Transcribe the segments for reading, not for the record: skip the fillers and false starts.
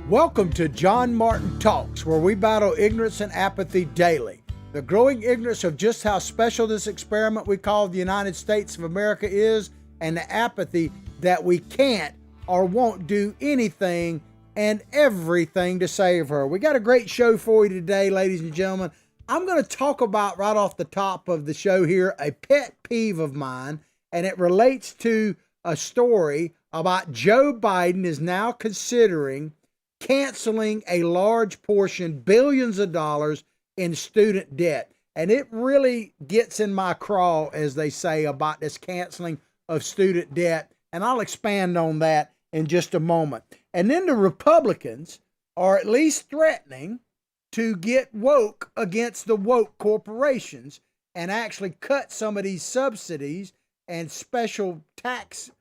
Welcome to John Martin Talks, where we battle ignorance and apathy daily. The growing ignorance of just how special this experiment we call the United States of America is, and the apathy that we can't or won't do anything and everything to save her. We got a great show for you today, ladies and gentlemen. I'm going to talk about, right off the top of the show here, a pet peeve of mine, and it relates to a story about Joe Biden is now considering canceling a large portion, billions of dollars in student debt. And it really gets in my craw, as they say, about this canceling of student debt. And I'll expand on that in just a moment. And then the Republicans are at least threatening to get woke against the woke corporations and actually cut some of these subsidies and special tax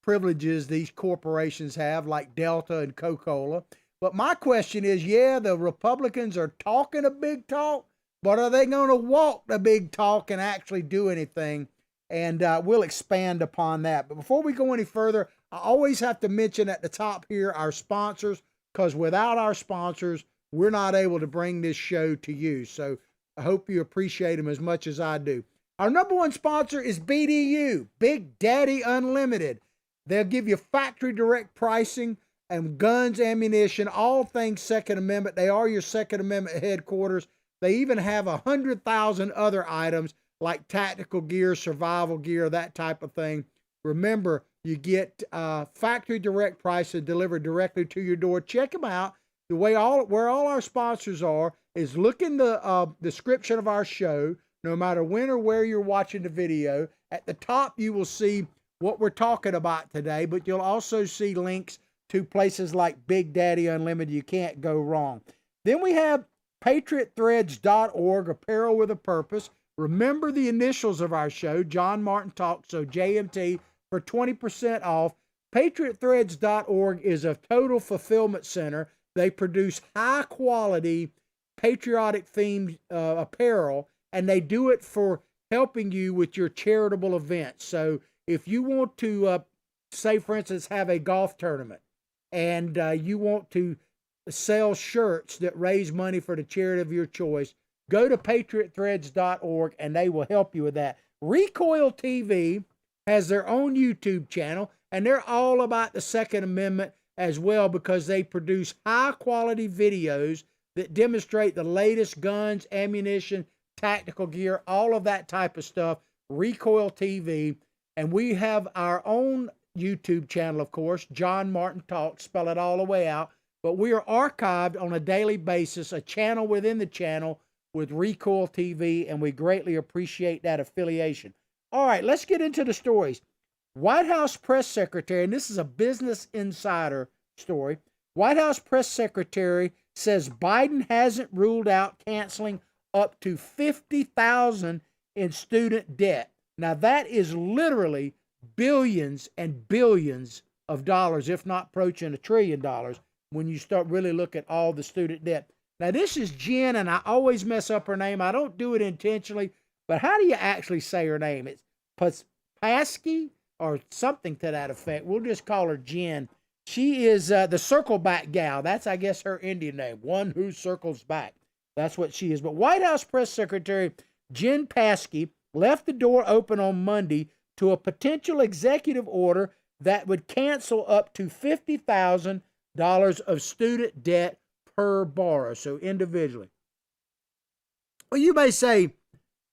privileges these corporations have, like Delta and Coca-Cola. But my question is, yeah, the Republicans are talking a big talk, but are they going to walk the big talk and actually do anything? And we'll expand upon that. But before we go any further, I always have to mention at the top here our sponsors, because without our sponsors, we're not able to bring this show to you. So I hope you appreciate them as much as I do. Our number one sponsor is BDU, Big Daddy Unlimited. They'll give you factory direct pricing and guns, ammunition, all things Second Amendment. They are your Second Amendment headquarters. They even have 100,000 other items like tactical gear, survival gear, that type of thing. Remember, you get factory direct prices delivered directly to your door. Check them out. The way where all our sponsors are is look in the description of our show. No matter when or where you're watching the video, at the top you will see what we're talking about today, but you'll also see links to places like Big Daddy Unlimited. You can't go wrong. Then we have patriotthreads.org, apparel with a purpose. Remember the initials of our show, John Martin Talks, so JMT, for 20% off. Patriotthreads.org is a total fulfillment center. They produce high quality patriotic themed apparel, and they do it for helping you with your charitable events. So if you want to, say for instance, have a golf tournament, and you want to sell shirts that raise money for the charity of your choice, go to patriotthreads.org and they will help you with that. Recoil TV has their own YouTube channel, and they're all about the Second Amendment as well, because they produce high quality videos that demonstrate the latest guns, ammunition, tactical gear, all of that type of stuff. Recoil TV. And we have our own YouTube channel, of course, John Martin Talks, spell it all the way out. But we are archived on a daily basis, a channel within the channel with Recoil TV, and we greatly appreciate that affiliation. All right, let's get into the stories. White House press secretary, and this is a Business Insider story. White House press secretary says Biden hasn't ruled out canceling up to $50,000 in student debt. Now that is literally billions and billions of dollars, if not approaching $1 trillion, when you start really look at all the student debt. Now this is Jen, and I always mess up her name. I don't do it intentionally, but how do you actually say her name? It's Pasky or something to that effect. We'll just call her Jen. She is the circle back gal. That's, I guess, her Indian name, one who circles back. That's what she is. But White House Press Secretary Jen Psaki left the door open on Monday to a potential executive order that would cancel up to $50,000 of student debt per borrower, so individually. Well, you may say,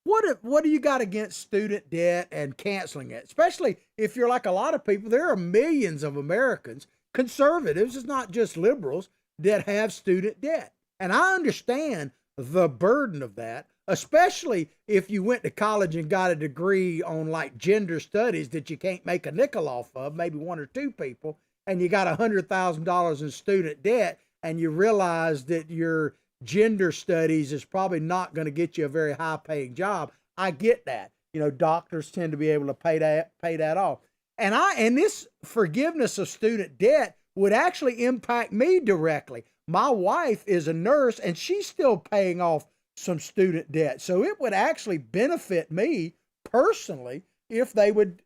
what do you got against student debt and canceling it? Especially if you're like a lot of people, there are millions of Americans, conservatives, it's not just liberals, that have student debt. And I understand the burden of that, especially if you went to college and got a degree on like gender studies that you can't make a nickel off of, maybe one or two people, and you got $100,000 in student debt, and you realize that your gender studies is probably not going to get you a very high paying job. I get that. You know, doctors tend to be able to pay that off. And this forgiveness of student debt would actually impact me directly. My wife is a nurse, and she's still paying off some student debt. So it would actually benefit me personally if they would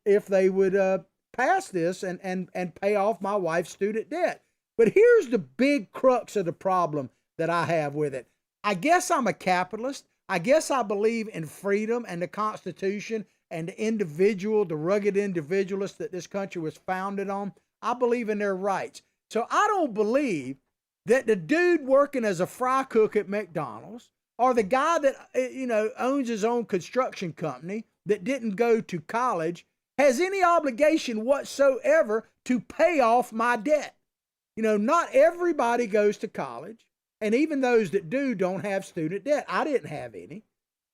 pass this and pay off my wife's student debt. But here's the big crux of the problem that I have with it. I guess I'm a capitalist. I guess I believe in freedom and the Constitution and the individual, the rugged individualist that this country was founded on. I believe in their rights. So I don't believe that the dude working as a fry cook at McDonald's or the guy that owns his own construction company that didn't go to college has any obligation whatsoever to pay off my debt. Not everybody goes to college, and even those that do don't have student debt. I didn't have any,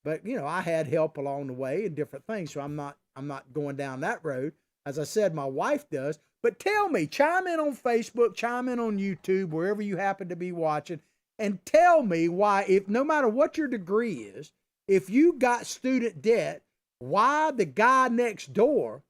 but I had help along the way and different things. So I'm not going down that road. As I said, my wife does. But tell me, chime in on Facebook, chime in on YouTube, wherever you happen to be watching, and tell me why, if no matter what your degree is, if you got student debt, why the guy next door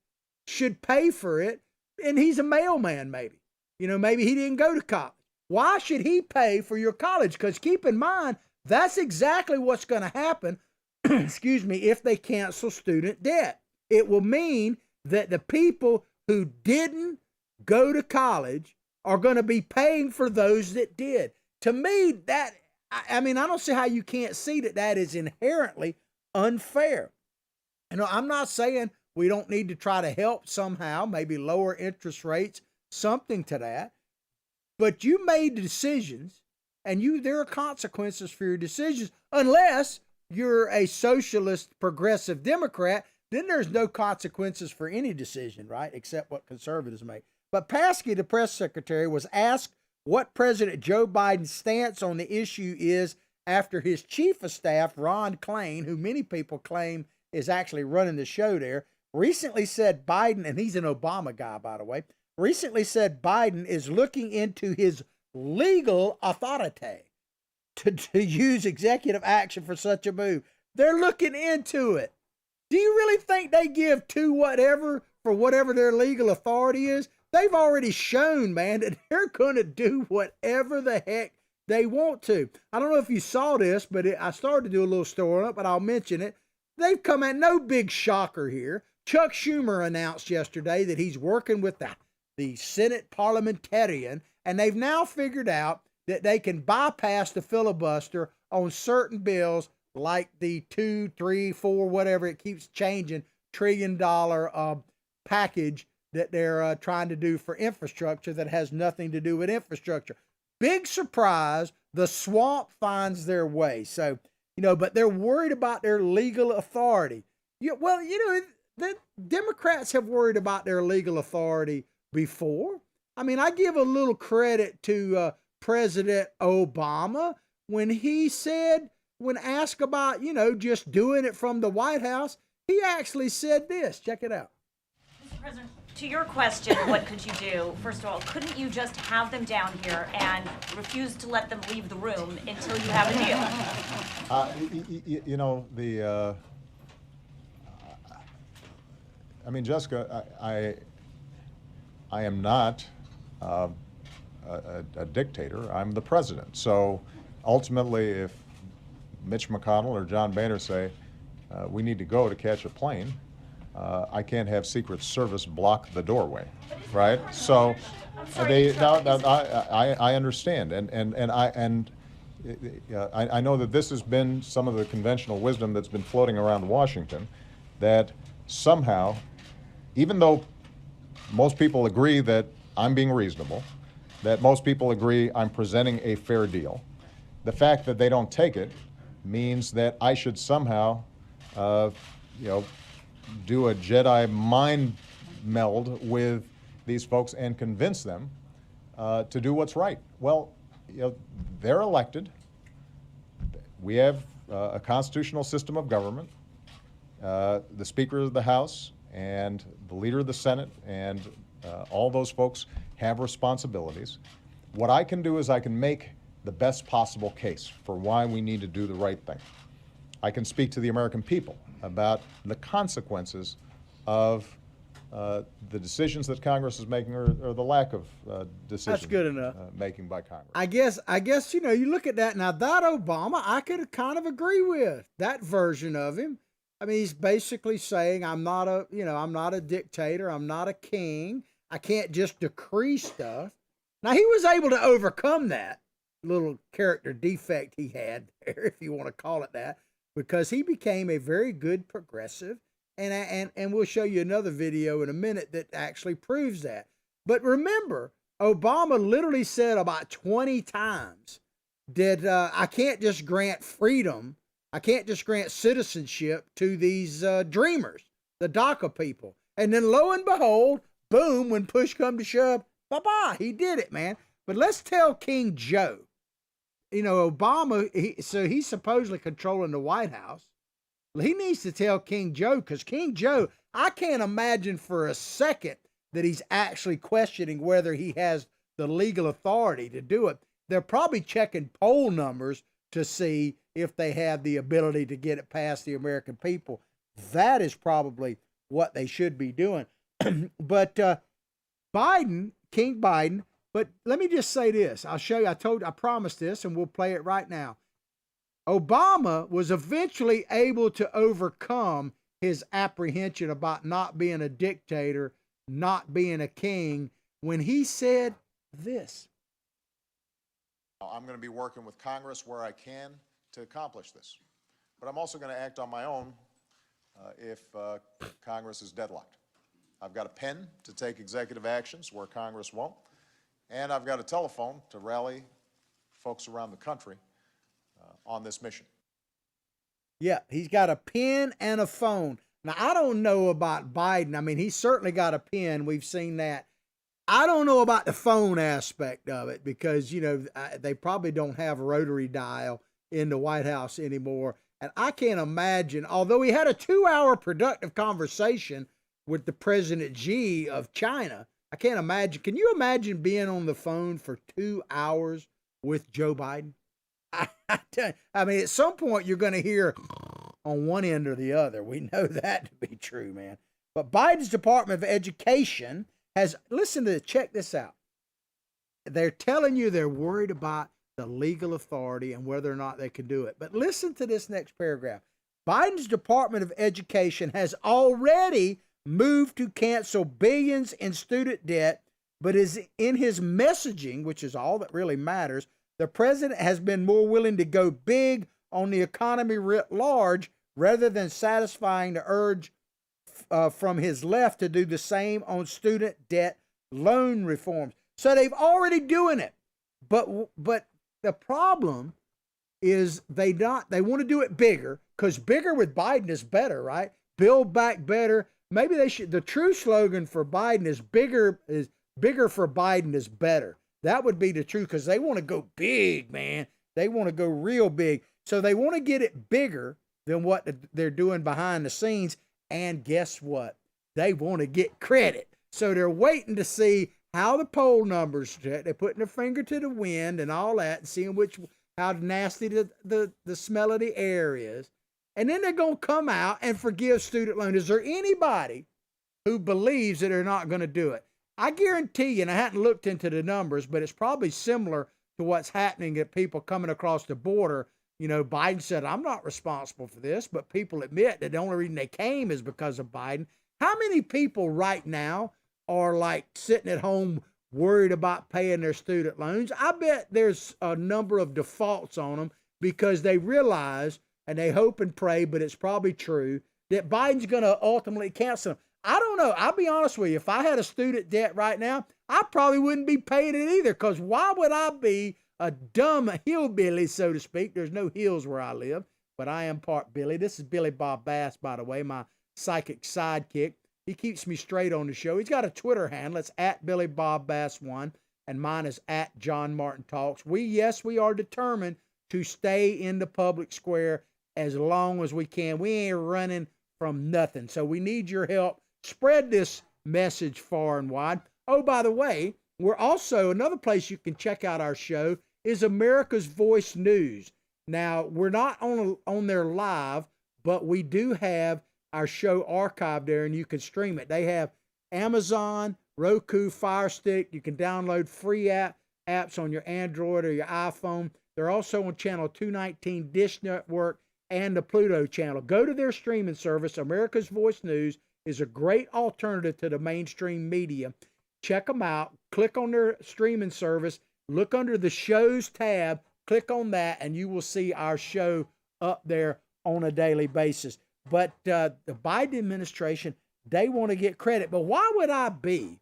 should pay for it, and he's a mailman maybe. Maybe he didn't go to college. Why should he pay for your college? Because keep in mind, that's exactly what's going to happen, excuse me, if they cancel student debt. It will mean that the people who didn't go to college are going to be paying for those that did. To me, I don't see how you can't see that is inherently unfair. I'm not saying we don't need to try to help somehow, maybe lower interest rates, something to that. But you made decisions, and there are consequences for your decisions, unless you're a socialist, progressive Democrat. Then there's no consequences for any decision, right, except what conservatives make. But Paskey, the press secretary, was asked what President Joe Biden's stance on the issue is after his chief of staff, Ron Klain, who many people claim is actually running the show there, recently said Biden, and he's an Obama guy, by the way, recently said Biden is looking into his legal authority to use executive action for such a move. They're looking into it. Do you really think they give to whatever for whatever their legal authority is? They've already shown, man, that they're going to do whatever the heck they want to. I don't know if you saw this, but I started to do a little story on it, but I'll mention it. They've come at no big shocker here. Chuck Schumer announced yesterday that he's working with the Senate parliamentarian, and they've now figured out that they can bypass the filibuster on certain bills like the 2, 3, 4, whatever it keeps changing, $1 trillion package that they're trying to do for infrastructure that has nothing to do with infrastructure. Big surprise, the swamp finds their way. So, but they're worried about their legal authority. The Democrats have worried about their legal authority before. I give a little credit to President Obama when he said, when asked about, just doing it from the White House, he actually said this. Check it out. Mr. President, to your question, what could you do? First of all, couldn't you just have them down here and refuse to let them leave the room until you have a deal? Jessica, I am not a dictator. I'm the president. So ultimately, if Mitch McConnell or John Boehner say we need to go to catch a plane, I can't have Secret Service block the doorway, right? So I understand, and I know that this has been some of the conventional wisdom that's been floating around Washington, that somehow, even though most people agree that I'm being reasonable, that most people agree I'm presenting a fair deal, the fact that they don't take it means that I should somehow, do a Jedi mind meld with these folks and convince them to do what's right. Well, they're elected. We have a constitutional system of government. The Speaker of the House and the Leader of the Senate and all those folks have responsibilities. What I can do is I can make the best possible case for why we need to do the right thing. I can speak to the American people about the consequences of the decisions that Congress is making, or the lack of decision That's good enough. Making by Congress. I guess you look at that now. That Obama, I could kind of agree with that version of him. He's basically saying, I'm not a dictator. I'm not a king. I can't just decree stuff. Now, he was able to overcome that little character defect he had there, if you want to call it that, because he became a very good progressive. And we'll show you another video in a minute that actually proves that. But remember, Obama literally said about 20 times that I can't just grant freedom, I can't just grant citizenship to these dreamers, the DACA people. And then lo and behold, boom, when push come to shove, bye-bye, he did it, man. But let's tell King Joe, you know, Obama, he's supposedly controlling the White House. He needs to tell King Joe, because King Joe, I can't imagine for a second that he's actually questioning whether he has the legal authority to do it. They're probably checking poll numbers to see if they have the ability to get it past the American people. That is probably what they should be doing. But Biden, King Biden, but let me just say this. I'll show you, I promised this, and we'll play it right now. Obama was eventually able to overcome his apprehension about not being a dictator, not being a king, when he said this. I'm going to be working with Congress where I can to accomplish this. But I'm also going to act on my own if Congress is deadlocked. I've got a pen to take executive actions where Congress won't, and I've got a telephone to rally folks around the country on this mission. Yeah, he's got a pen and a phone. Now, I don't know about Biden. I mean, he's certainly got a pen. We've seen that. I don't know about the phone aspect of it because, you know, they probably don't have a rotary dial in the White House anymore. And I can't imagine, although he had a 2-hour productive conversation with the President Xi of China, I can't imagine. Can you imagine being on the phone for 2 hours with Joe Biden? I mean, at some point you're going to hear on one end or the other. We know that to be true, man. But Biden's Department of Education has, listen to this, check this out. They're telling you they're worried about the legal authority and whether or not they can do it. But listen to this next paragraph. Biden's Department of Education has already moved to cancel billions in student debt, but is in his messaging, which is all that really matters, the president has been more willing to go big on the economy writ large rather than satisfying the urge from his left to do the same on student debt loan reforms. So they've already doing it. But the problem is they want to do it bigger, because bigger with Biden is better, right? Build back better. Maybe they should, the true slogan for Biden is bigger for Biden is better. That would be the truth, because they want to go big, man. They want to go real big. So they want to get it bigger than what they're doing behind the scenes. And guess what? They want to get credit. So they're waiting to see how the poll numbers, they're putting their finger to the wind and all that, and seeing how nasty the smell of the air is. And then they're going to come out and forgive student loans. Is there anybody who believes that they're not going to do it? I guarantee you, and I hadn't looked into the numbers, but it's probably similar to what's happening at people coming across the border. You know, Biden said, I'm not responsible for this, but people admit that the only reason they came is because of Biden. How many people right now are like sitting at home worried about paying their student loans? I bet there's a number of defaults on them because they realize, and they hope and pray, but it's probably true, that Biden's going to ultimately cancel them. I don't know. I'll be honest with you. If I had a student debt right now, I probably wouldn't be paying it either, because why would I be a dumb hillbilly, so to speak? There's no hills where I live, but I am part Billy. This is Billy Bob Bass, by the way, my psychic sidekick. He keeps me straight on the show. He's got a Twitter handle. It's at Billy Bob Bass 1, and mine is at John Martin Talks. We are determined to stay in the public square as long as we can. We ain't running from nothing. So we need your help. Spread this message far and wide. Oh, by the way, we're also, another place you can check out our show is America's Voice News. Now, we're not on there live, but we do have our show archived there, and you can stream it. They have Amazon, Roku, Fire Stick. You can download free apps on your Android or your iPhone. They're also on channel 219 Dish Network and the Pluto channel. Go to their streaming service. America's Voice News is a great alternative to the mainstream media. check them out, click on their streaming service, look under the shows tab, click on that, and you will see our show up there on a daily basis. But the Biden administration, they want to get credit. But why would I be,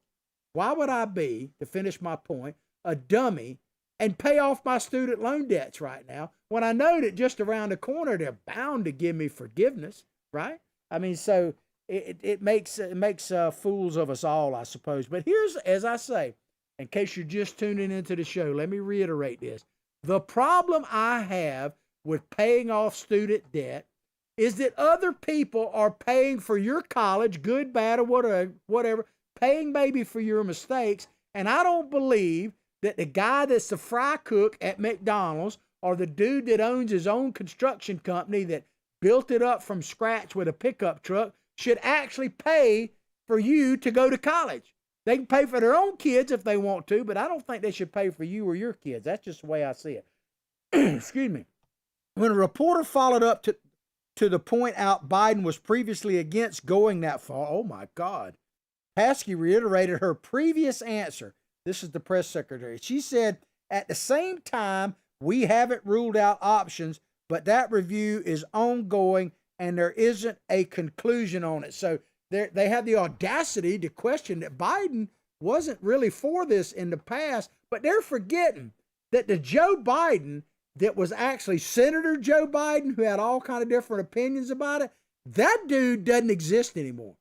to finish my point, a dummy and pay off my student loan debts right now when I know that just around the corner they're bound to give me forgiveness, right? I mean, so it makes fools of us all, I suppose. But here's, as I say, in case you're just tuning into the show, let me reiterate this. The problem I have with paying off student debt is that other people are paying for your college, good, bad, or whatever, paying maybe for your mistakes. And I don't believe that the guy that's the fry cook at McDonald's or the dude that owns his own construction company that built it up from scratch with a pickup truck should actually pay for you to go to college. They can pay for their own kids if they want to, but I don't think they should pay for you or your kids. That's just the way I see it. Excuse me. When a reporter followed up to the point out Biden was previously against going that far, oh my God, Paskey reiterated her previous answer. This is the press secretary. She said, at the same time, we haven't ruled out options, but that review is ongoing and there isn't a conclusion on it. So they have the audacity to question that Biden wasn't really for this in the past, but they're forgetting that the Joe Biden that was actually Senator Joe Biden, who had all kind of different opinions about it, that dude doesn't exist anymore.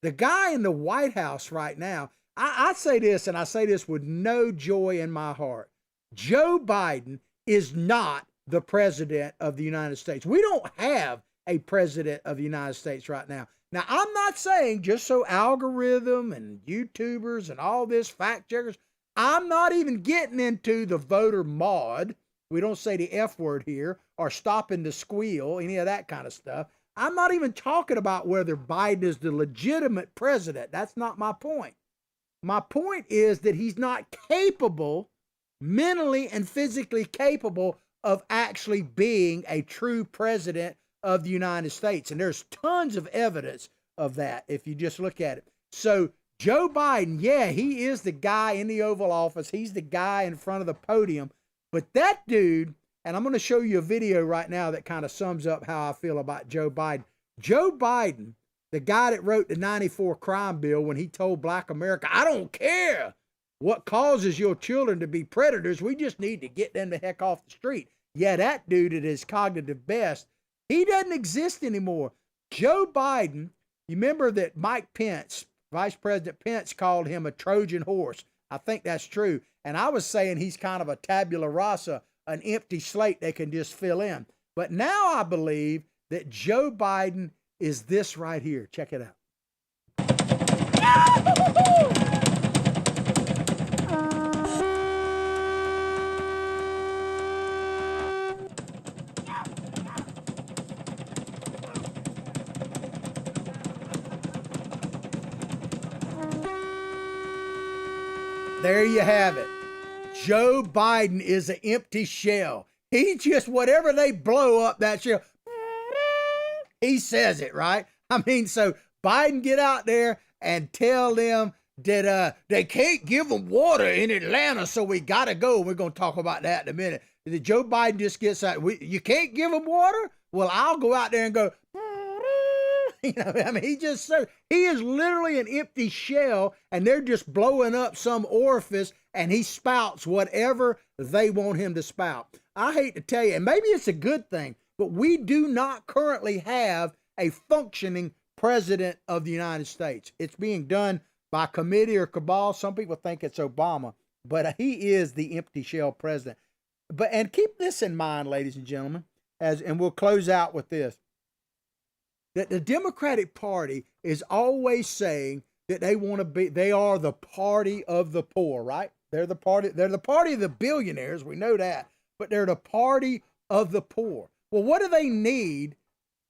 The guy in the White House right now, I say this, and I say this with no joy in my heart. Joe Biden is not the president of the United States. We don't have a president of the United States right now. Now, I'm not saying just so algorithm and YouTubers and all this fact checkers, I'm not even getting into the voter mod. We don't say the F word here, or stopping the squeal, any of that kind of stuff. I'm not even talking about whether Biden is the legitimate president. That's not my point. My point is that he's not capable, mentally and physically capable, of actually being a true president of the United States. And there's tons of evidence of that if you just look at it. So Joe Biden, yeah, he is the guy in the Oval Office. He's the guy in front of the podium. But that dude, and I'm going to show you a video right now that kind of sums up how I feel about Joe Biden. Joe Biden, the guy that wrote the 94 crime bill when he told Black America, I don't care what causes your children to be predators. We just need to get them the heck off the street. Yeah, that dude at his cognitive best, he doesn't exist anymore. Joe Biden, you remember that Mike Pence, Vice President Pence, called him a Trojan horse. I think that's true. And I was saying he's kind of a tabula rasa, an empty slate they can just fill in. But now I believe that Joe Biden is this right here. Check it out. There you have it. Joe Biden is an empty shell. He just, whatever they blow up that shell, he says it, right? I mean, so Biden get out there and tell them that they can't give them water in Atlanta, so we got to go. We're going to talk about that in a minute. Joe Biden just gets out, you can't give them water? Well, I'll go out there and go, you know, I mean, he is literally an empty shell, and they're just blowing up some orifice, and he spouts whatever they want him to spout. I hate to tell you, and maybe it's a good thing, but we do not currently have a functioning president of the United States. It's being done by committee or cabal. Some people think it's Obama, but he is the empty shell president. And keep this in mind, ladies and gentlemen, and we'll close out with this, that the Democratic Party is always saying that they are the party of the poor, right? They're the party of the billionaires, we know that, but they're the party of the poor. Well, what do they need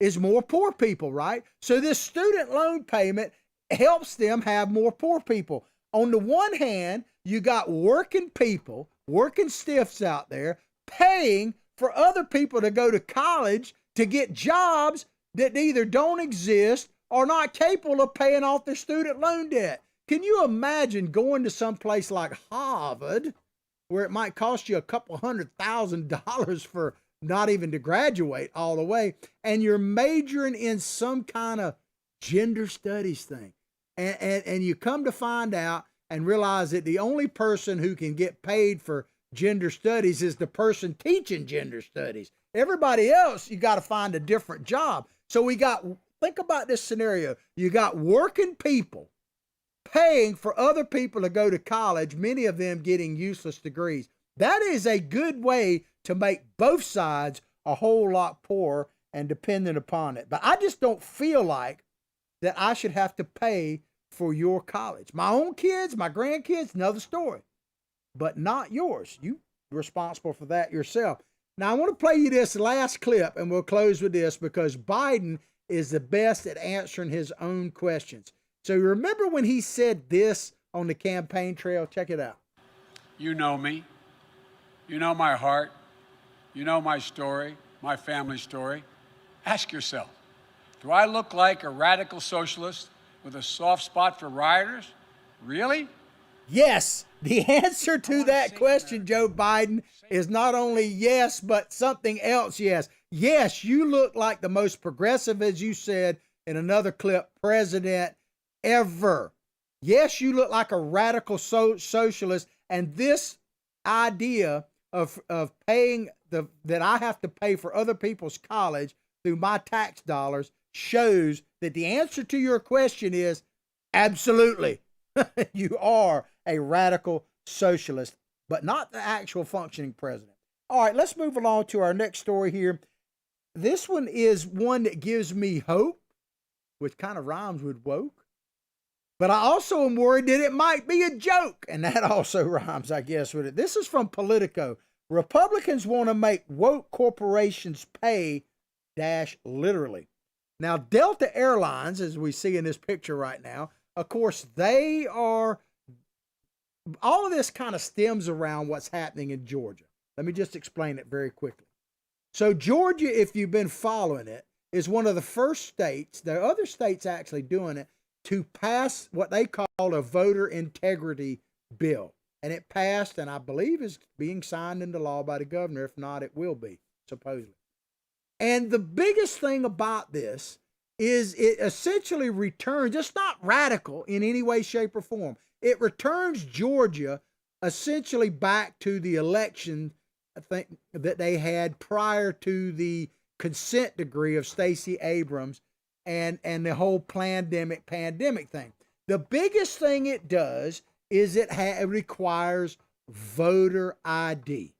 is more poor people, right? So this student loan payment helps them have more poor people. On the one hand, you got working people, working stiffs out there paying for other people to go to college to get jobs that either don't exist or not capable of paying off their student loan debt. Can you imagine going to some place like Harvard, where it might cost you a couple $100,000 for not even to graduate all the way, and you're majoring in some kind of gender studies thing, and you come to find out and realize that the only person who can get paid for gender studies is the person teaching gender studies. Everybody else, you got to find a different job. So think about this scenario. You got working people paying for other people to go to college, many of them getting useless degrees. That is a good way to make both sides a whole lot poorer and dependent upon it. But I just don't feel like that I should have to pay for your college. My own kids, my grandkids, another story, but not yours. You're responsible for that yourself. Now, I want to play you this last clip, and we'll close with this because Biden is the best at answering his own questions. So remember when he said this on the campaign trail? Check it out. You know me. You know my heart. You know my story, my family story. Ask yourself, do I look like a radical socialist with a soft spot for rioters? Really? Yes. The answer to that question, Joe Biden, is not only yes, but something else yes. Yes, you look like the most progressive, as you said in another clip, president ever. Yes, you look like a radical socialist, and this idea of paying that I have to pay for other people's college through my tax dollars shows that the answer to your question is absolutely. You are a radical socialist, but not the actual functioning president. All right, let's move along to our next story here. This one is one that gives me hope, which kind of rhymes with woke. But I also am worried that it might be a joke, and that also rhymes, I guess, with it. This is from Politico. Republicans want to make woke corporations pay - literally. Now, Delta Airlines, as we see in this picture right now, of course, all of this kind of stems around what's happening in Georgia. Let me just explain it very quickly. So Georgia, if you've been following it, is one of the first states, there are other states actually doing it, to pass what they call a voter integrity bill. And it passed, and I believe is being signed into law by the governor. If not, it will be, supposedly. And the biggest thing about this is it essentially returns, it's not radical in any way, shape, or form. It returns Georgia essentially back to the election, I think, that they had prior to the consent decree of Stacey Abrams and the whole pandemic thing. The biggest thing it does is it requires voter ID.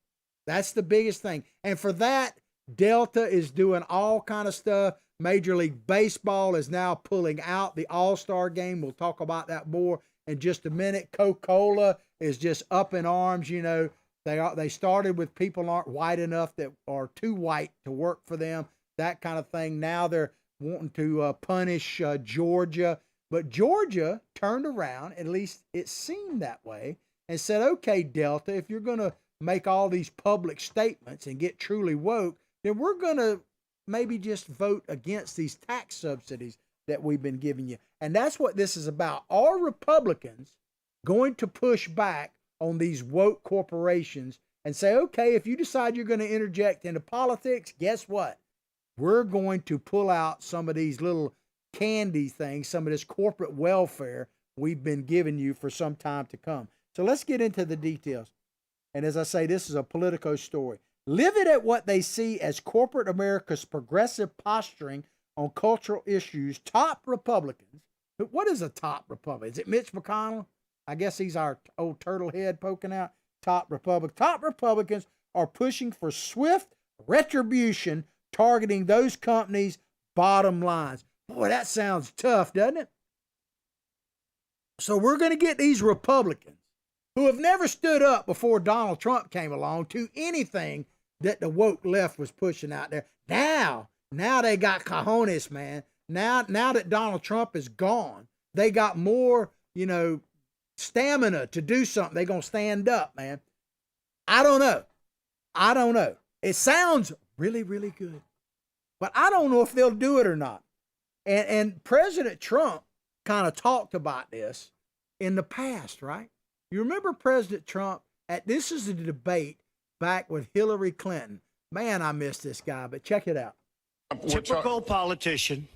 That's the biggest thing. And for that, Delta is doing all kind of stuff. Major League Baseball is now pulling out the All-Star game. We'll talk about that more in just a minute. Coca-Cola is just up in arms. You know, they started with people aren't white enough that are too white to work for them, that kind of thing. Now they're wanting to punish Georgia. But Georgia turned around, at least it seemed that way, and said, okay, Delta, if you're going to make all these public statements and get truly woke, then we're going to maybe just vote against these tax subsidies that we've been giving you. And that's what this is about. Are Republicans going to push back on these woke corporations and say, okay, if you decide you're going to interject into politics, guess what? We're going to pull out some of these little candy things, some of this corporate welfare we've been giving you for some time to come. So let's get into the details. And as I say, this is a Politico story. Livid at what they see as corporate America's progressive posturing on cultural issues, top Republicans. What is a top Republican? Is it Mitch McConnell? I guess he's our old turtle head poking out. Top Republicans are pushing for swift retribution, targeting those companies' bottom lines. Boy, that sounds tough, doesn't it? So we're going to get these Republicans who have never stood up before Donald Trump came along to anything that the woke left was pushing out there. Now they got cojones, man. Now that Donald Trump is gone, they got more, stamina to do something. They're going to stand up, man. I don't know. It sounds really, really good, but I don't know if they'll do it or not. And President Trump kind of talked about this in the past, right? You remember President Trump this is a debate back with Hillary Clinton. Man, I miss this guy, but check it out. Typical politician,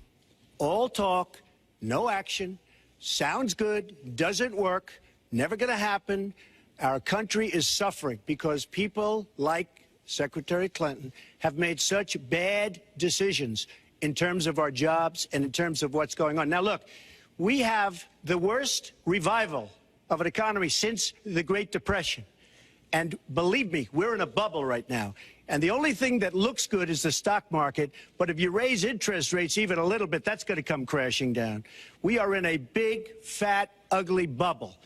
all talk, no action, sounds good, doesn't work, never going to happen. Our country is suffering because people like Secretary Clinton have made such bad decisions in terms of our jobs and in terms of what's going on. Now, look, we have the worst revival of an economy since the Great Depression. And believe me, we're in a bubble right now. And the only thing that looks good is the stock market. But if you raise interest rates even a little bit, that's going to come crashing down. We are in a big, fat, ugly bubble.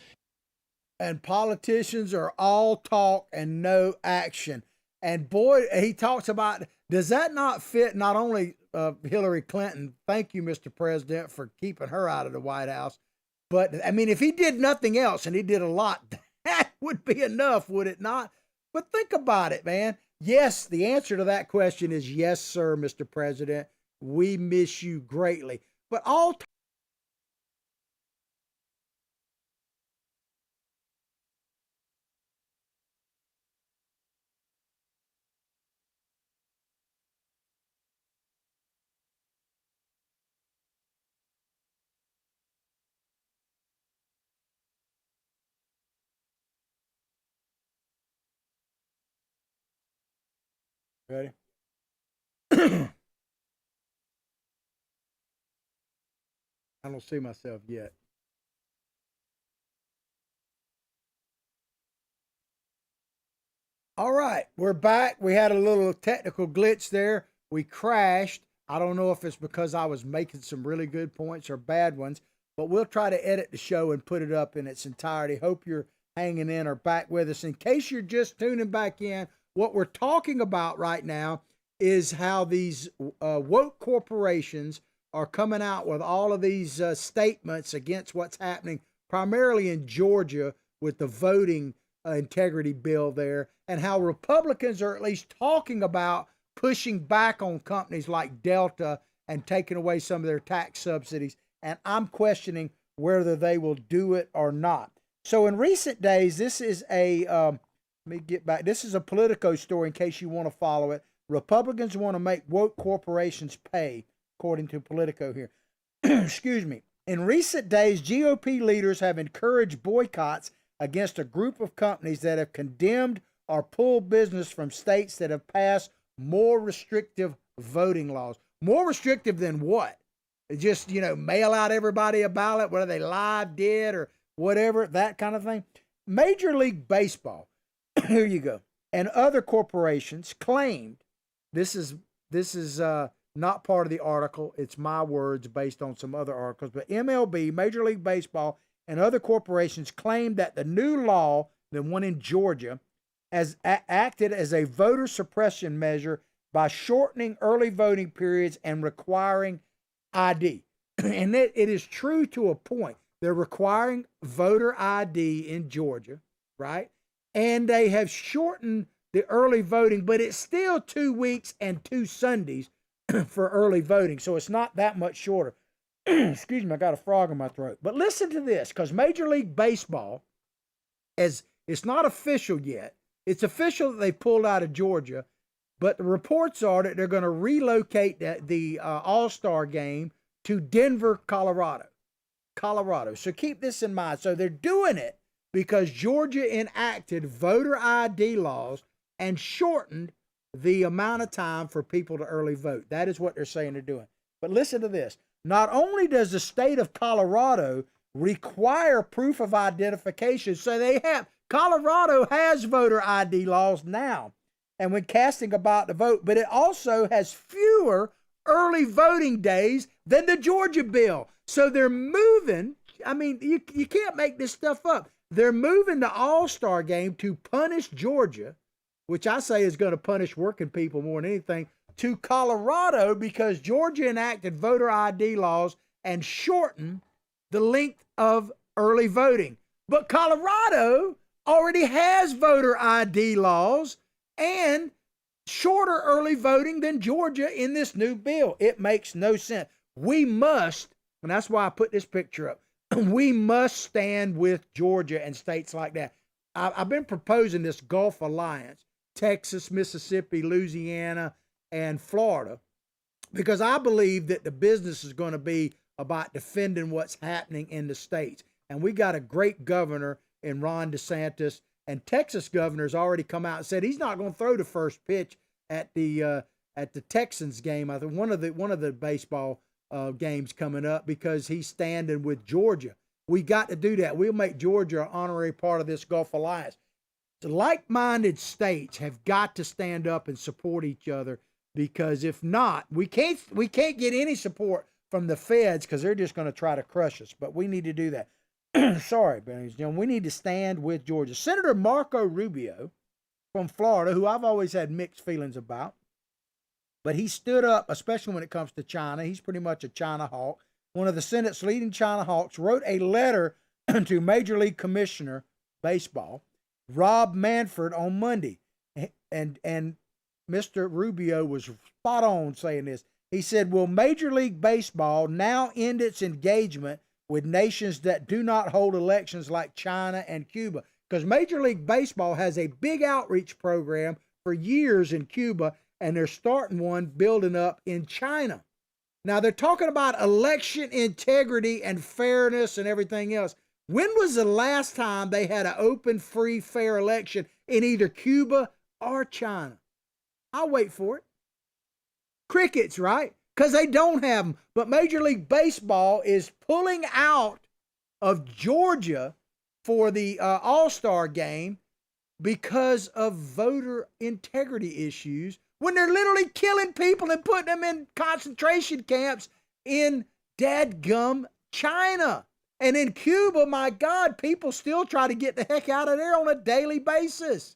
And politicians are all talk and no action. And boy, he talks about, does that not fit not only Hillary Clinton? Thank you, Mr. President, for keeping her out of the White House. But, I mean, if he did nothing else, and he did a lot, that would be enough, would it not? But think about it, man. Yes, the answer to that question is yes, sir, Mr. President. We miss you greatly. But all ready? I don't see myself yet. All right, we're back. We had a little technical glitch there. We crashed. I don't know if it's because I was making some really good points or bad ones, but we'll try to edit the show and put it up in its entirety. Hope you're hanging in or back with us. In case you're just tuning back in, what we're talking about right now is how these woke corporations are coming out with all of these statements against what's happening, primarily in Georgia with the voting integrity bill there, and how Republicans are at least talking about pushing back on companies like Delta and taking away some of their tax subsidies. And I'm questioning whether they will do it or not. So in recent days, this is let me get back. This is a Politico story in case you want to follow it. Republicans want to make woke corporations pay, according to Politico here. Excuse me. In recent days, GOP leaders have encouraged boycotts against a group of companies that have condemned or pulled business from states that have passed more restrictive voting laws. More restrictive than what? Just, mail out everybody a ballot, whether they live, dead, or whatever, that kind of thing. Major League Baseball, here you go, and other corporations claimed, this is not part of the article, it's my words based on some other articles, but MLB, Major League Baseball, and other corporations claimed that the new law, the one in Georgia, has acted as a voter suppression measure by shortening early voting periods and requiring ID. And it is true to a point. They're requiring voter ID in Georgia, right? And they have shortened the early voting, but it's still 2 weeks and 2 Sundays for early voting. So it's not that much shorter. Excuse me, I got a frog in my throat. But listen to this, because Major League Baseball, it's not official yet. It's official that they pulled out of Georgia, but the reports are that they're going to relocate the All-Star game to Denver, Colorado. So keep this in mind. So they're doing it because Georgia enacted voter ID laws and shortened the amount of time for people to early vote. That is what they're saying they're doing. But listen to this. Not only does the state of Colorado require proof of identification, so Colorado has voter ID laws now, and when casting about to vote, but it also has fewer early voting days than the Georgia bill. So they're moving, you can't make this stuff up. They're moving the All-Star game to punish Georgia, which I say is going to punish working people more than anything, to Colorado because Georgia enacted voter ID laws and shortened the length of early voting. But Colorado already has voter ID laws and shorter early voting than Georgia in this new bill. It makes no sense. We must, and that's why I put this picture up, we must stand with Georgia and states like that. I've been proposing this Gulf Alliance, Texas, Mississippi, Louisiana, and Florida, because I believe that the business is going to be about defending what's happening in the states. And we got a great governor in Ron DeSantis, and Texas governor's already come out and said he's not going to throw the first pitch at the Texans game. I think one of the baseball games coming up, because he's standing with Georgia. We got to do that. We'll make Georgia an honorary part of this Gulf Alliance. The like-minded states have got to stand up and support each other, because if not, we can't get any support from the feds, because they're just going to try to crush us. But we need to do that. Sorry, ladies and gentlemen, we need to stand with Georgia. Senator Marco Rubio from Florida, who I've always had mixed feelings about, but he stood up, especially when it comes to China. He's pretty much a China hawk. One of the Senate's leading China hawks wrote a letter to Major League Commissioner Baseball, Rob Manfred, on Monday. And Mr. Rubio was spot on saying this. He said, will Major League Baseball now end its engagement with nations that do not hold elections like China and Cuba? Because Major League Baseball has a big outreach program for years in Cuba, and they're starting one building up in China. Now, they're talking about election integrity and fairness and everything else. When was the last time they had an open, free, fair election in either Cuba or China? I'll wait for it. Crickets, right? Because they don't have them. But Major League Baseball is pulling out of Georgia for the All-Star game because of voter integrity issues, when they're literally killing people and putting them in concentration camps in dadgum China. And in Cuba, my God, people still try to get the heck out of there on a daily basis.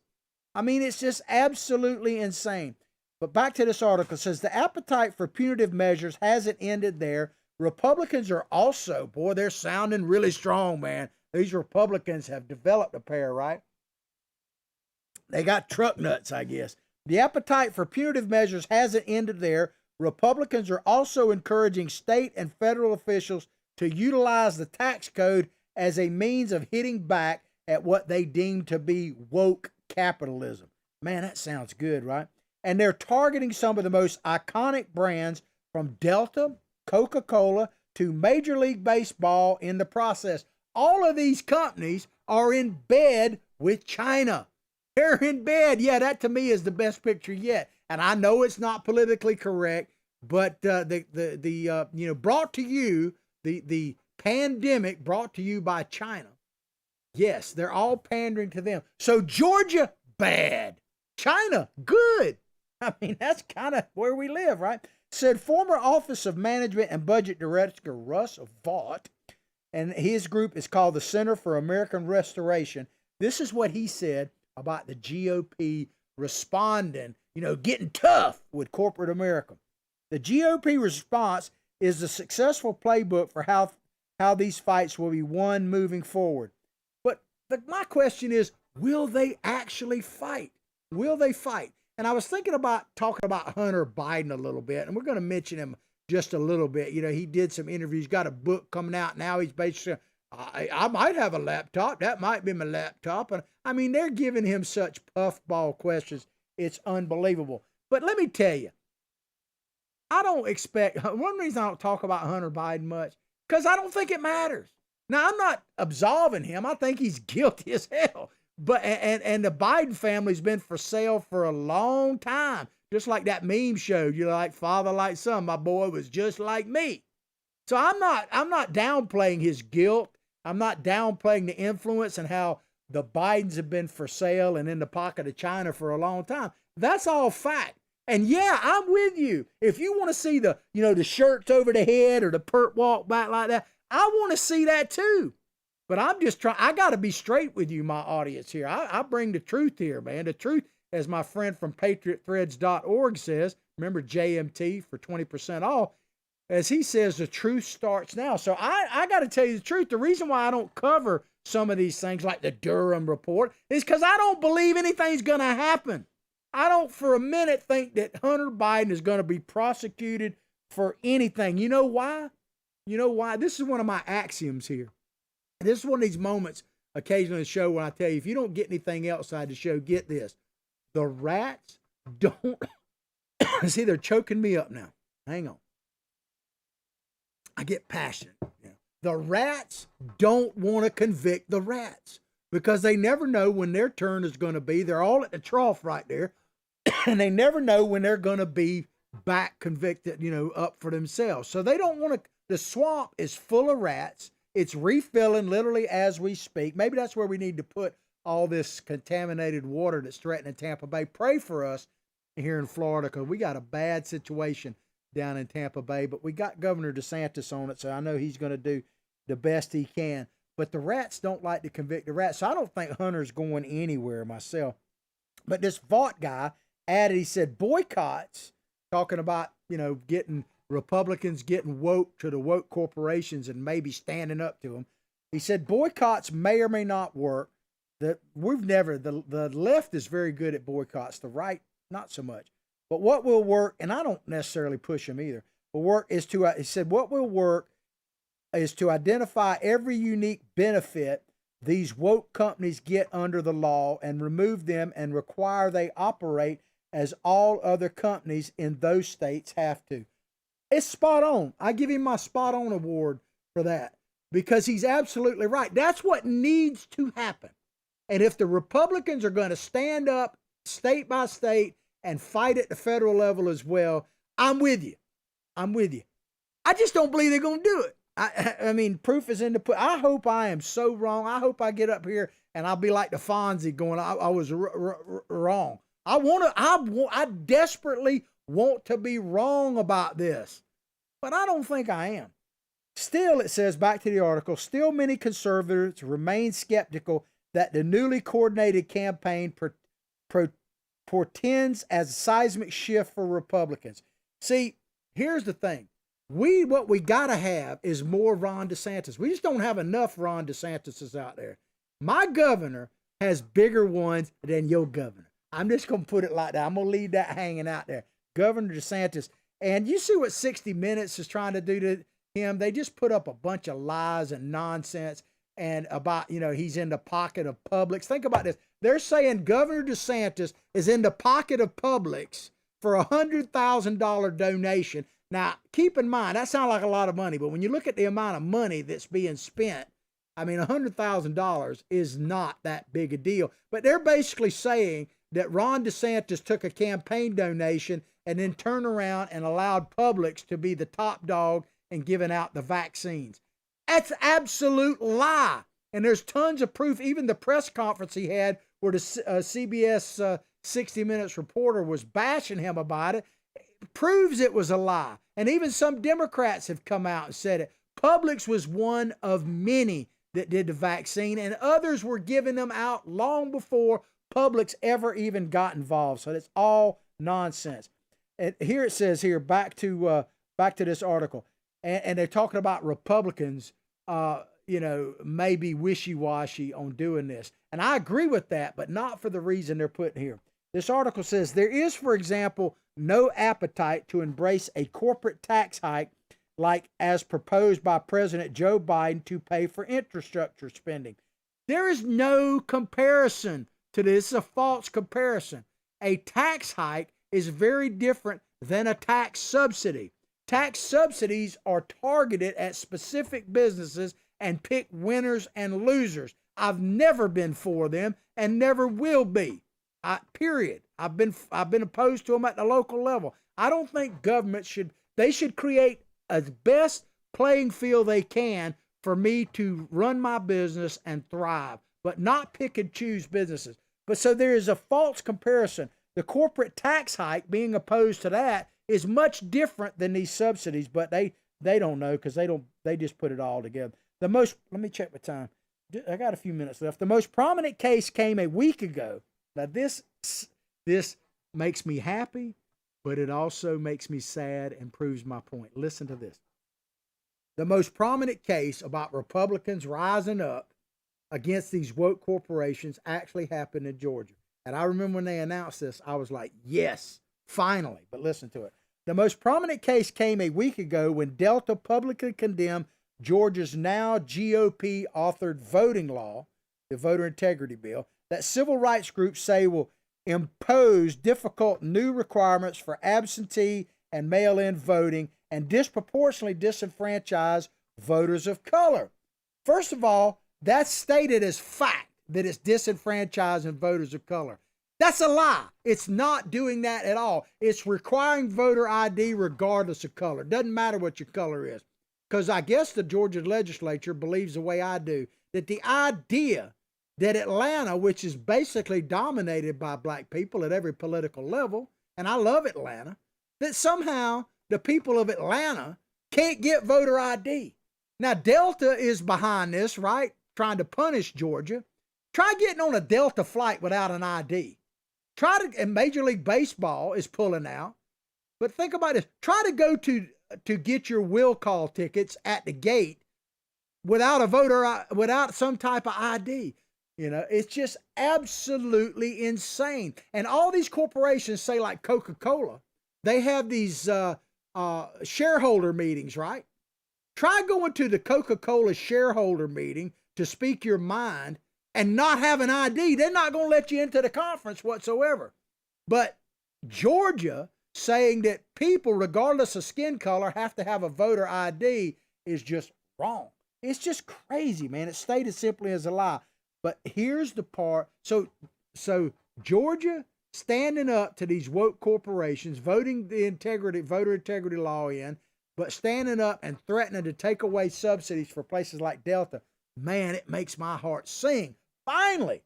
I mean, it's just absolutely insane. But back to this article, it says the appetite for punitive measures hasn't ended there. Republicans are also, boy, they're sounding really strong, man. These Republicans have developed a pair, right? They got truck nuts, I guess. The appetite for punitive measures hasn't ended there. Republicans are also encouraging state and federal officials to utilize the tax code as a means of hitting back at what they deem to be woke capitalism. Man, that sounds good, right? And they're targeting some of the most iconic brands, from Delta, Coca-Cola, to Major League Baseball in the process. All of these companies are in bed with China. They're in bed. Yeah, that to me is the best picture yet. And I know it's not politically correct, but brought to you, the pandemic brought to you by China. Yes, they're all pandering to them. So Georgia, bad. China, good. I mean, that's kind of where we live, right? Said former Office of Management and Budget Director Russ Vaught, and his group is called the Center for American Restoration. This is what he said about the GOP responding, getting tough with corporate America. The GOP response is the successful playbook for how these fights will be won moving forward. But my question is, will they actually fight? Will they fight? And I was thinking about talking about Hunter Biden a little bit, and we're going to mention him just a little bit. He did some interviews, got a book coming out now. He's basically, I might have a laptop. That might be my laptop. And I mean, they're giving him such puffball questions. It's unbelievable. But let me tell you, I don't expect, one reason I don't talk about Hunter Biden much, because I don't think it matters. Now, I'm not absolving him. I think he's guilty as hell. But and the Biden family's been for sale for a long time. Just like that meme showed, like father, like son. My boy was just like me. So I'm not downplaying his guilt. I'm not downplaying the influence and how the Bidens have been for sale and in the pocket of China for a long time. That's all fact. And yeah, I'm with you. If you want to see the shirts over the head or the pert walk back like that, I want to see that too. But I'm just trying, I got to be straight with you, my audience here. I bring the truth here, man. The truth, as my friend from patriotthreads.org says, remember JMT for 20% off, as he says, the truth starts now. So I got to tell you the truth. The reason why I don't cover some of these things like the Durham report is because I don't believe anything's going to happen. I don't for a minute think that Hunter Biden is going to be prosecuted for anything. You know why? This is one of my axioms here. And this is one of these moments occasionally in the show when I tell you, if you don't get anything else out of the show, get this. The rats don't, see, they're choking me up now. Hang on. I get passionate. The rats don't want to convict the rats because they never know when their turn is going to be. They're all at the trough right there, and they never know when they're going to be back convicted, up for themselves. So they don't want to. The swamp is full of rats. It's refilling literally as we speak. Maybe that's where we need to put all this contaminated water that's threatening Tampa Bay. Pray for us here in Florida because we got a bad situation down in Tampa Bay, but we got Governor DeSantis on it, so I know he's going to do the best he can. But the rats don't like to convict the rats, so I don't think Hunter's going anywhere myself. But this Vaught guy added, he said, boycotts, talking about, getting Republicans getting woke to the woke corporations and maybe standing up to them. He said boycotts may or may not work. The left is very good at boycotts, the right, not so much. But what will work, and I don't necessarily push him either, he said what will work is to identify every unique benefit these woke companies get under the law and remove them and require they operate as all other companies in those states have to. It's spot on. I give him my spot on award for that because he's absolutely right. That's what needs to happen. And if the Republicans are going to stand up state by state and fight at the federal level as well, I'm with you. I just don't believe they're going to do it. I mean, proof is in the pudding. I hope I am so wrong. I hope I get up here and I'll be like the Fonzie going, I was wrong. I desperately want to be wrong about this, but I don't think I am. Still, it says, back to the article, still many conservatives remain skeptical that the newly coordinated campaign portends as a seismic shift for Republicans. See, here's the thing. What we got to have is more Ron DeSantis. We just don't have enough Ron DeSantis out there. My governor has bigger ones than your governor. I'm just going to put it like that. I'm going to leave that hanging out there. Governor DeSantis. And you see what 60 Minutes is trying to do to him? They just put up a bunch of lies and nonsense and about, he's in the pocket of Publix. Think about this. They're saying Governor DeSantis is in the pocket of Publix for a $100,000 donation. Now, keep in mind, that sounds like a lot of money, but when you look at the amount of money that's being spent, I mean, $100,000 is not that big a deal. But they're basically saying that Ron DeSantis took a campaign donation and then turned around and allowed Publix to be the top dog in giving out the vaccines. That's absolute lie. And there's tons of proof. Even the press conference he had where the CBS 60 Minutes reporter was bashing him about it proves it was a lie. And even some Democrats have come out and said it. Publix was one of many that did the vaccine, and others were giving them out long before Publix ever even got involved. So that's all nonsense. And here it says here, back to this article, and they're talking about Republicans, maybe wishy-washy on doing this. And I agree with that, but not for the reason they're putting here. This article says there is, for example, no appetite to embrace a corporate tax hike like as proposed by President Joe Biden to pay for infrastructure spending. There is no comparison to this. It's a false comparison. A tax hike is very different than a tax subsidy. Tax subsidies are targeted at specific businesses and pick winners and losers. I've never been for them and never will be. Period. I've been opposed to them at the local level. I don't think government should create a best playing field they can for me to run my business and thrive, but not pick and choose businesses. But so there is a false comparison. The corporate tax hike, being opposed to that, is much different than these subsidies, but they don't know because they just put it all together. Let me check my time. I got a few minutes left. The most prominent case came a week ago. Now this makes me happy, but it also makes me sad and proves my point. Listen to this. The most prominent case about Republicans rising up against these woke corporations actually happened in Georgia. And I remember when they announced this, I was like, yes, finally. But listen to it. The most prominent case came a week ago when Delta publicly condemned Georgia's now GOP authored voting law, the voter integrity bill, that civil rights groups say will impose difficult new requirements for absentee and mail-in voting and disproportionately disenfranchise voters of color. First of all, that's stated as fact that it's disenfranchising voters of color. That's a lie. It's not doing that at all. It's requiring voter ID regardless of color. Doesn't matter what your color is. Because I guess the Georgia legislature believes the way I do, that the idea that Atlanta, which is basically dominated by black people at every political level, and I love Atlanta, that somehow the people of Atlanta can't get voter ID. Now, Delta is behind this, right? Trying to punish Georgia. Try getting on a Delta flight without an ID. And Major League Baseball is pulling out. But think about this. Try to go to get your will call tickets at the gate without some type of ID. It's just absolutely insane. And all these corporations, say like Coca-Cola, they have these shareholder meetings, right? Try going to the Coca-Cola shareholder meeting to speak your mind and not have an ID. They're not going to let you into the conference whatsoever. But Georgia saying that people, regardless of skin color, have to have a voter ID is just wrong. It's just crazy, man. It's stated simply as a lie. But here's the part. So Georgia standing up to these woke corporations, voting the voter integrity law in, but standing up and threatening to take away subsidies for places like Delta. Man, it makes my heart sing. Finally,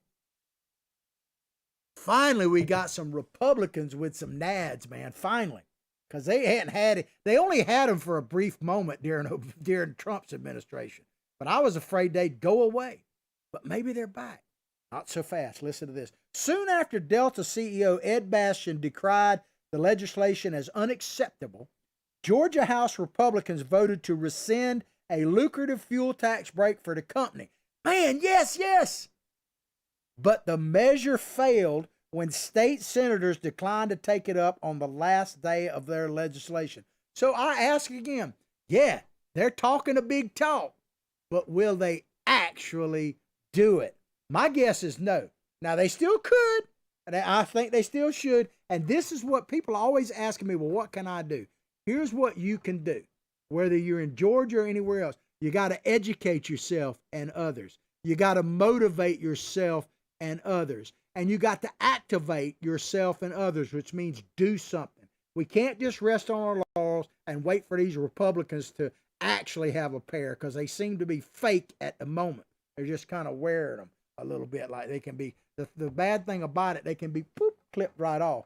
we got some Republicans with some nads, man. Finally. Because they hadn't had it. They only had them for a brief moment during Trump's administration. But I was afraid they'd go away. But maybe they're back. Not so fast. Listen to this. Soon after Delta CEO Ed Bastian decried the legislation as unacceptable, Georgia House Republicans voted to rescind a lucrative fuel tax break for the company. Man, yes. But the measure failed when state senators declined to take it up on the last day of their legislation. So I ask again, yeah, they're talking a big talk, but will they actually do it? My guess is no. Now, they still could, and I think they still should. And this is what people are always asking me, well, what can I do? Here's what you can do. Whether you're in Georgia or anywhere else, you got to educate yourself and others. You got to motivate yourself and others. And you got to activate yourself and others, which means do something. We can't just rest on our laurels and wait for these Republicans to actually have a pair, because they seem to be fake at the moment. They're just kind of wearing them a little bit, like they can be. The bad thing about it, they can be clipped right off.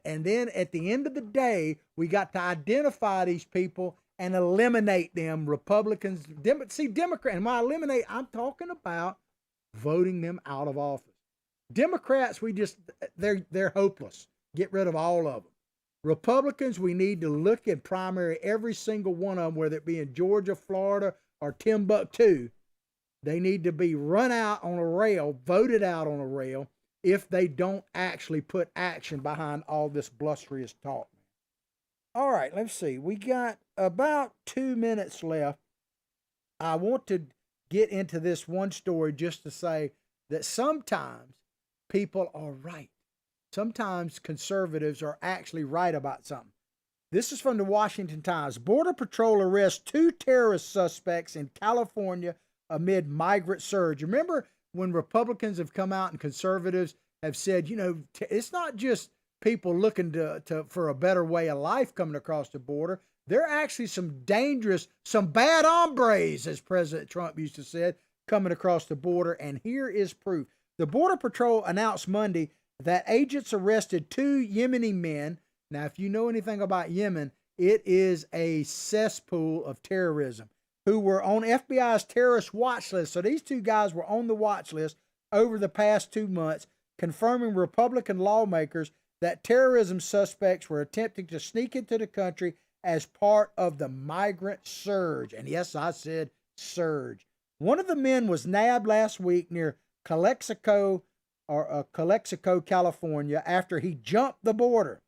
And then at the end of the day, we got to identify these people and eliminate them. Republicans, Democrats, and when I eliminate, I'm talking about voting them out of office. Democrats, they're hopeless. Get rid of all of them. Republicans, we need to look at primary every single one of them, whether it be in Georgia, Florida, or Timbuktu. They need to be run out on a rail, voted out on a rail, if they don't actually put action behind all this blusterous talk. All right, let's see. We got about 2 minutes left. I want to get into this one story just to say that sometimes people are right. Sometimes conservatives are actually right about something. This is from the Washington Times. Border Patrol arrests 2 terrorist suspects in California amid migrant surge. Remember when Republicans have come out and conservatives have said, it's not just people looking for a better way of life coming across the border. There are actually some bad hombres, as President Trump used to say, coming across the border. And here is proof. The Border Patrol announced Monday that agents arrested 2 Yemeni men. Now, if you know anything about Yemen, it is a cesspool of terrorism, who were on FBI's terrorist watch list. So these 2 guys were on the watch list over the past 2 months, confirming Republican lawmakers that terrorism suspects were attempting to sneak into the country as part of the migrant surge. And yes, I said surge. One of the men was nabbed last week near Calexico, California, after he jumped the border.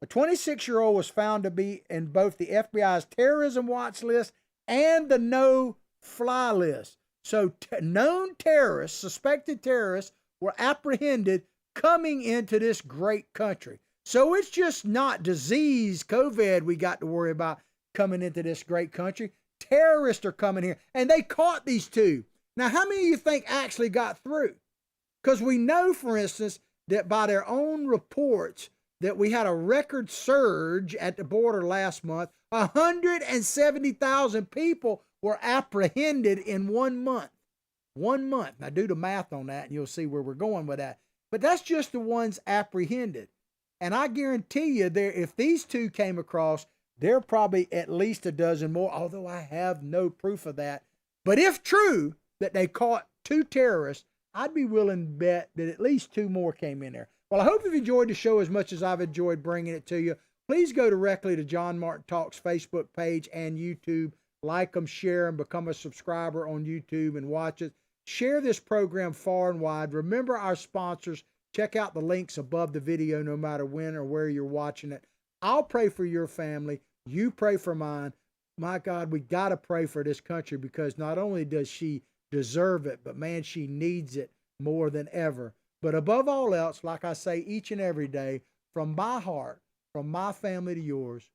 A 26-year-old was found to be in both the FBI's terrorism watch list and the no-fly list. So known terrorists, suspected terrorists, were apprehended coming into this great country. So it's just not disease, COVID, we got to worry about coming into this great country. Terrorists are coming here, and they caught these two. Now, how many of you think actually got through? Because we know, for instance, that by their own reports, that we had a record surge at the border last month. 170,000 people were apprehended in 1 month. 1 month. Now do the math on that and you'll see where we're going with that. But that's just the ones apprehended. And I guarantee you, if these two came across, there are probably at least a dozen more, although I have no proof of that. But if true that they caught 2 terrorists, I'd be willing to bet that at least 2 more came in there. Well, I hope you've enjoyed the show as much as I've enjoyed bringing it to you. Please go directly to John Martin Talks Facebook page and YouTube. Like them, share them, become a subscriber on YouTube and watch it. Share this program far and wide. Remember our sponsors. Check out the links above the video no matter when or where you're watching it. I'll pray for your family. You pray for mine. My God, we got to pray for this country because not only does she deserve it, but man, she needs it more than ever. But above all else, like I say each and every day, from my heart, from my family to yours,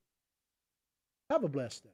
have a blessed day.